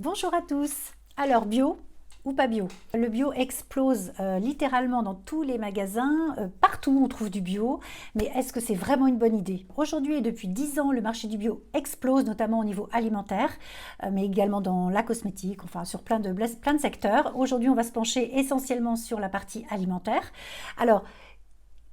Bonjour à tous. Alors bio ou pas bio? Le bio explose littéralement dans tous les magasins, partout on trouve du bio, mais est-ce que c'est vraiment une bonne idée? Aujourd'hui et depuis 10 ans, le marché du bio explose, notamment au niveau alimentaire, mais également dans la cosmétique, enfin sur plein de secteurs. Aujourd'hui, on va se pencher essentiellement sur la partie alimentaire. Alors,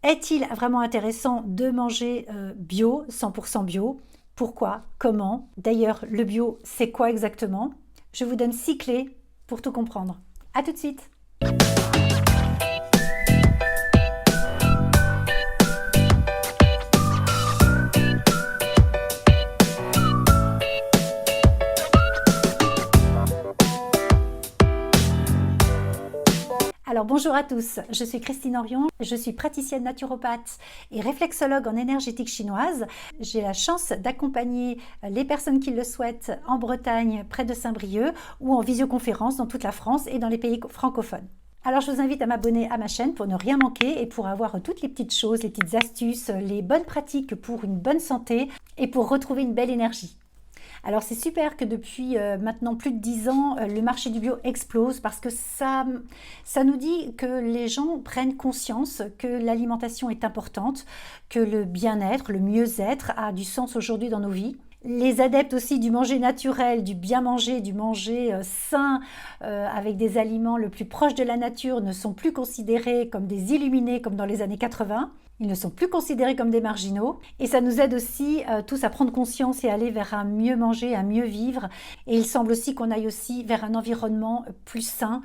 est-il vraiment intéressant de manger bio, 100% bio? Pourquoi? Comment? D'ailleurs, le bio, c'est quoi exactement? Je vous donne 6 clés pour tout comprendre. À tout de suite! Alors bonjour à tous, je suis Christine Orion, je suis praticienne naturopathe et réflexologue en énergétique chinoise. J'ai la chance d'accompagner les personnes qui le souhaitent en Bretagne, près de Saint-Brieuc, ou en visioconférence dans toute la France et dans les pays francophones. Alors je vous invite à m'abonner à ma chaîne pour ne rien manquer et pour avoir toutes les petites choses, les petites astuces, les bonnes pratiques pour une bonne santé et pour retrouver une belle énergie. Alors c'est super que depuis maintenant plus de 10 ans, le marché du bio explose parce que ça nous dit que les gens prennent conscience que l'alimentation est importante, que le bien-être, le mieux-être a du sens aujourd'hui dans nos vies. Les adeptes aussi du manger naturel, du bien manger, du manger sain, avec des aliments le plus proches de la nature, ne sont plus considérés comme des illuminés comme dans les années 80. Ils ne sont plus considérés comme des marginaux. Et ça nous aide aussi tous à prendre conscience et aller vers un mieux manger, un mieux vivre. Et il semble aussi qu'on aille aussi vers un environnement plus sain.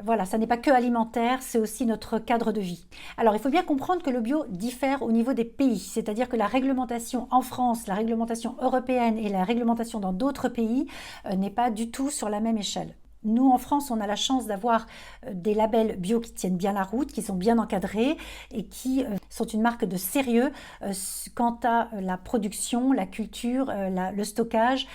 Voilà, ça n'est pas que alimentaire, c'est aussi notre cadre de vie. Alors, il faut bien comprendre que le bio diffère au niveau des pays, c'est-à-dire que la réglementation en France, la réglementation européenne et la réglementation dans d'autres pays n'est pas du tout sur la même échelle. Nous, en France, on a la chance d'avoir des labels bio qui tiennent bien la route, qui sont bien encadrés et qui sont une marque de sérieux quant à la production, la culture, le stockage.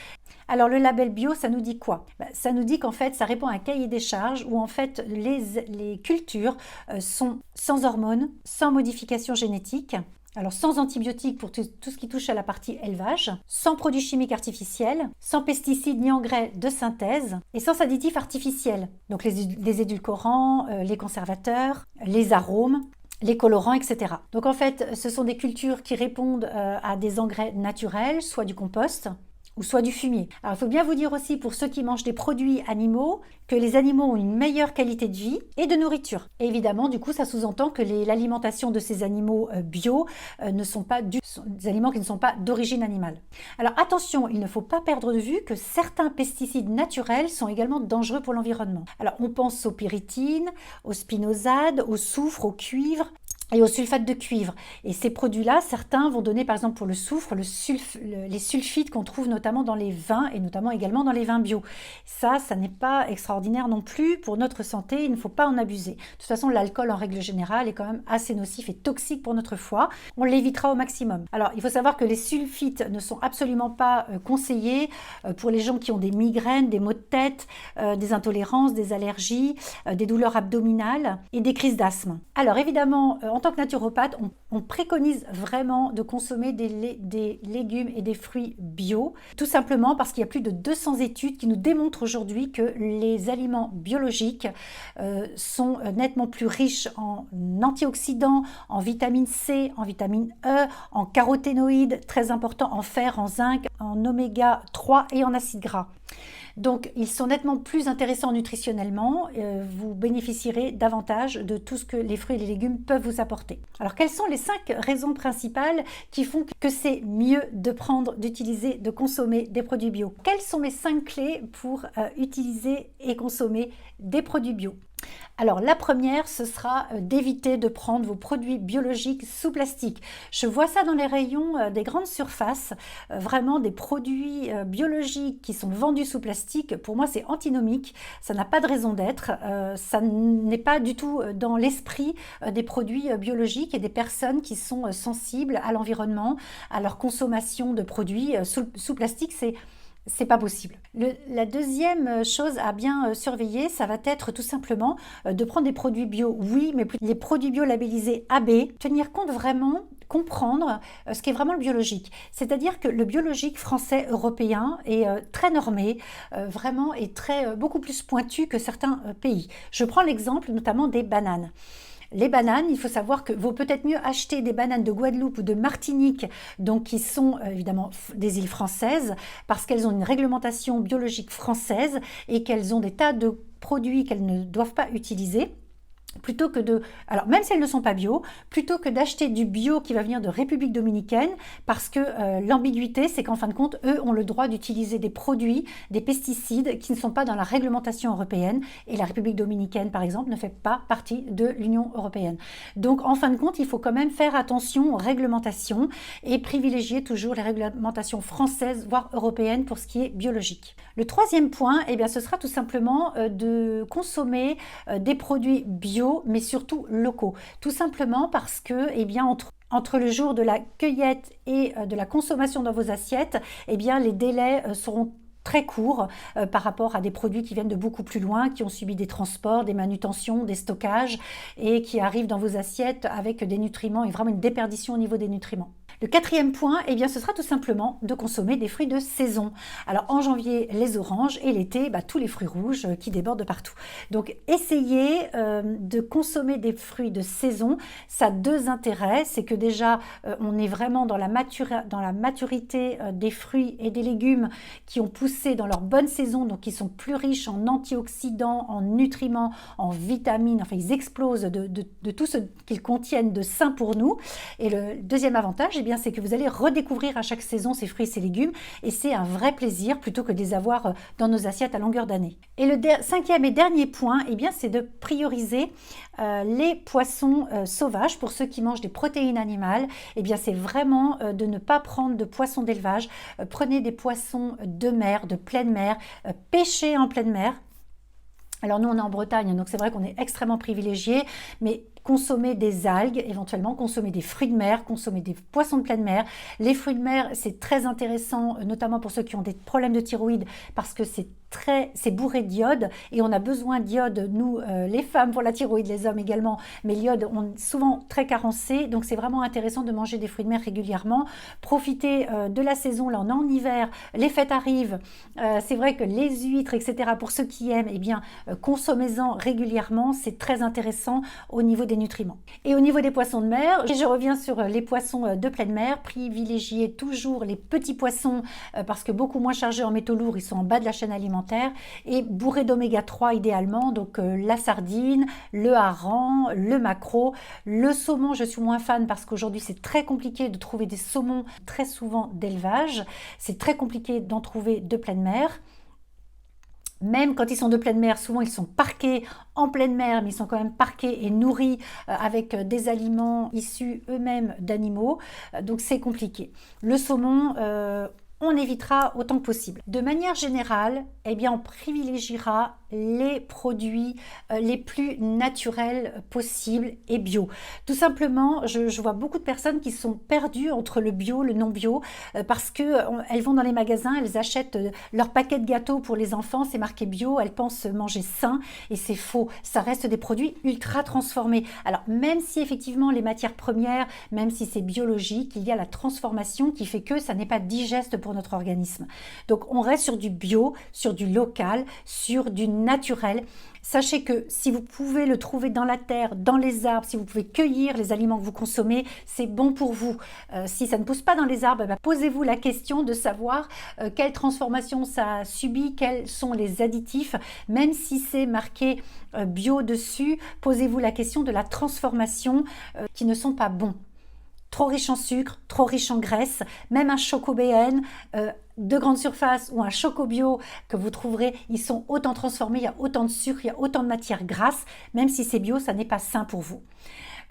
Alors le label bio, ça nous dit quoi? Ça nous dit qu'en fait, ça répond à un cahier des charges où en fait les cultures sont sans hormones, sans modification génétique. Alors sans antibiotiques pour tout ce qui touche à la partie élevage, sans produits chimiques artificiels, sans pesticides ni engrais de synthèse et sans additifs artificiels. Donc les édulcorants, les conservateurs, les arômes, les colorants, etc. Donc en fait, ce sont des cultures qui répondent à des engrais naturels, soit du compost, ou soit du fumier. Alors il faut bien vous dire aussi pour ceux qui mangent des produits animaux que les animaux ont une meilleure qualité de vie et de nourriture. Et évidemment, du coup, ça sous-entend que l'alimentation de ces animaux bio ne sont pas des aliments qui ne sont pas d'origine animale. Alors attention, il ne faut pas perdre de vue que certains pesticides naturels sont également dangereux pour l'environnement. Alors on pense aux pyritines, aux spinosades, au soufre, au cuivre, et au sulfate de cuivre. Et ces produits-là, certains vont donner par exemple pour le soufre, les sulfites qu'on trouve notamment dans les vins et notamment également dans les vins bio. Ça n'est pas extraordinaire non plus pour notre santé, il ne faut pas en abuser. De toute façon, l'alcool en règle générale est quand même assez nocif et toxique pour notre foie. On l'évitera au maximum. Alors, il faut savoir que les sulfites ne sont absolument pas conseillés pour les gens qui ont des migraines, des maux de tête, des intolérances, des allergies, des douleurs abdominales et des crises d'asthme. Alors évidemment, en tant que naturopathe, on préconise vraiment de consommer des légumes et des fruits bio, tout simplement parce qu'il y a plus de 200 études qui nous démontrent aujourd'hui que les aliments biologiques sont nettement plus riches en antioxydants, en vitamine C, en vitamine E, en caroténoïdes, très important, en fer, en zinc, en oméga 3 et en acides gras. Donc, ils sont nettement plus intéressants nutritionnellement. Vous bénéficierez davantage de tout ce que les fruits et les légumes peuvent vous apporter. Alors, quelles sont les 5 raisons principales qui font que c'est mieux de prendre, d'utiliser, de consommer des produits bio? Quelles sont mes 5 clés pour utiliser et consommer des produits bio? Alors la première, ce sera d'éviter de prendre vos produits biologiques sous plastique. Je vois ça dans les rayons des grandes surfaces, vraiment des produits biologiques qui sont vendus sous plastique. Pour moi, c'est antinomique, ça n'a pas de raison d'être, ça n'est pas du tout dans l'esprit des produits biologiques et des personnes qui sont sensibles à l'environnement, à leur consommation de produits sous plastique. C'est pas possible. La deuxième chose à bien surveiller, ça va être tout simplement de prendre des produits bio, oui, mais les produits bio labellisés AB, tenir compte vraiment, comprendre ce qu'est vraiment le biologique. C'est-à-dire que le biologique français, européen est très normé, vraiment est beaucoup plus pointu que certains pays. Je prends l'exemple notamment des bananes. Les bananes, il faut savoir que vaut peut-être mieux acheter des bananes de Guadeloupe ou de Martinique, donc qui sont évidemment des îles françaises, parce qu'elles ont une réglementation biologique française et qu'elles ont des tas de produits qu'elles ne doivent pas utiliser. Plutôt que alors même si elles ne sont pas bio, plutôt que d'acheter du bio qui va venir de République dominicaine, parce que l'ambiguïté, c'est qu'en fin de compte, eux ont le droit d'utiliser des produits, des pesticides qui ne sont pas dans la réglementation européenne, et la République dominicaine, par exemple, ne fait pas partie de l'Union européenne. Donc, en fin de compte, il faut quand même faire attention aux réglementations et privilégier toujours les réglementations françaises, voire européennes, pour ce qui est biologique. Le troisième point, eh bien, ce sera tout simplement de consommer des produits bio, mais surtout locaux. Tout simplement parce que, eh bien, entre le jour de la cueillette et de la consommation dans vos assiettes, eh bien, les délais seront très courts par rapport à des produits qui viennent de beaucoup plus loin, qui ont subi des transports, des manutentions, des stockages et qui arrivent dans vos assiettes avec des nutriments et vraiment une déperdition au niveau des nutriments. Le quatrième point, eh bien, ce sera tout simplement de consommer des fruits de saison. Alors en janvier, les oranges et l'été, tous les fruits rouges qui débordent de partout. Donc essayez de consommer des fruits de saison. Ça a deux intérêts, c'est que déjà on est vraiment dans la maturité des fruits et des légumes qui ont poussé dans leur bonne saison, donc qui sont plus riches en antioxydants, en nutriments, en vitamines, enfin ils explosent de tout ce qu'ils contiennent de sain pour nous. Et le deuxième avantage, eh bien, c'est que vous allez redécouvrir à chaque saison ces fruits et ces légumes et c'est un vrai plaisir plutôt que de les avoir dans nos assiettes à longueur d'année. Et le cinquième et dernier point, eh bien, c'est de prioriser les poissons sauvages. Pour ceux qui mangent des protéines animales, eh bien, c'est vraiment de ne pas prendre de poissons d'élevage. Prenez des poissons de mer, de pleine mer, pêchez en pleine mer. Alors nous, on est en Bretagne, donc c'est vrai qu'on est extrêmement privilégiés, mais consommer des algues, éventuellement consommer des fruits de mer, consommer des poissons de pleine mer. Les fruits de mer, c'est très intéressant, notamment pour ceux qui ont des problèmes de thyroïde, parce que c'est bourré d'iode et on a besoin d'iode, nous les femmes pour la thyroïde, les hommes également, mais l'iode on est souvent très carencé, donc c'est vraiment intéressant de manger des fruits de mer régulièrement. Profitez de la saison, là on est en hiver, les fêtes arrivent, c'est vrai que les huîtres, etc., pour ceux qui aiment, eh bien consommez-en régulièrement, c'est très intéressant au niveau des nutriments. Et au niveau des poissons de mer, je reviens sur les poissons de pleine mer, privilégiez toujours les petits poissons parce que beaucoup moins chargés en métaux lourds, ils sont en bas de la chaîne alimentaire et bourrés d'oméga 3 idéalement, donc la sardine, le hareng, le maquereau, le saumon, je suis moins fan parce qu'aujourd'hui c'est très compliqué de trouver des saumons très souvent d'élevage, c'est très compliqué d'en trouver de pleine mer. Même quand ils sont de pleine mer, souvent ils sont parqués en pleine mer, mais ils sont quand même parqués et nourris avec des aliments issus eux-mêmes d'animaux. Donc c'est compliqué. Le saumon, on évitera autant que possible. De manière générale, eh bien, on privilégiera les produits les plus naturels possibles et bio. Tout simplement, je vois beaucoup de personnes qui sont perdues entre le bio, le non bio, parce qu'elles vont dans les magasins, elles achètent leur paquet de gâteaux pour les enfants, c'est marqué bio, elles pensent manger sain et c'est faux. Ça reste des produits ultra transformés. Alors, même si effectivement les matières premières, même si c'est biologique, il y a la transformation qui fait que ça n'est pas digeste pour notre organisme. Donc on reste sur du bio, sur du local, sur du naturel. Sachez que si vous pouvez le trouver dans la terre, dans les arbres, si vous pouvez cueillir les aliments que vous consommez, c'est bon pour vous. Si ça ne pousse pas dans les arbres, posez-vous la question de savoir quelle transformation ça a subi, quels sont les additifs. Même si c'est marqué bio dessus, posez-vous la question de la transformation qui ne sont pas bons. Trop riche en sucre, trop riche en graisse, même un choco-BN de grande surface ou un choco-bio que vous trouverez, ils sont autant transformés, il y a autant de sucre, il y a autant de matière grasse, même si c'est bio, ça n'est pas sain pour vous.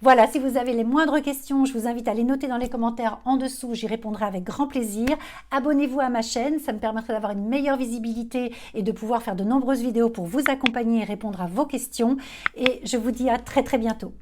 Voilà, si vous avez les moindres questions, je vous invite à les noter dans les commentaires en dessous, j'y répondrai avec grand plaisir. Abonnez-vous à ma chaîne, ça me permettra d'avoir une meilleure visibilité et de pouvoir faire de nombreuses vidéos pour vous accompagner et répondre à vos questions. Et je vous dis à très bientôt.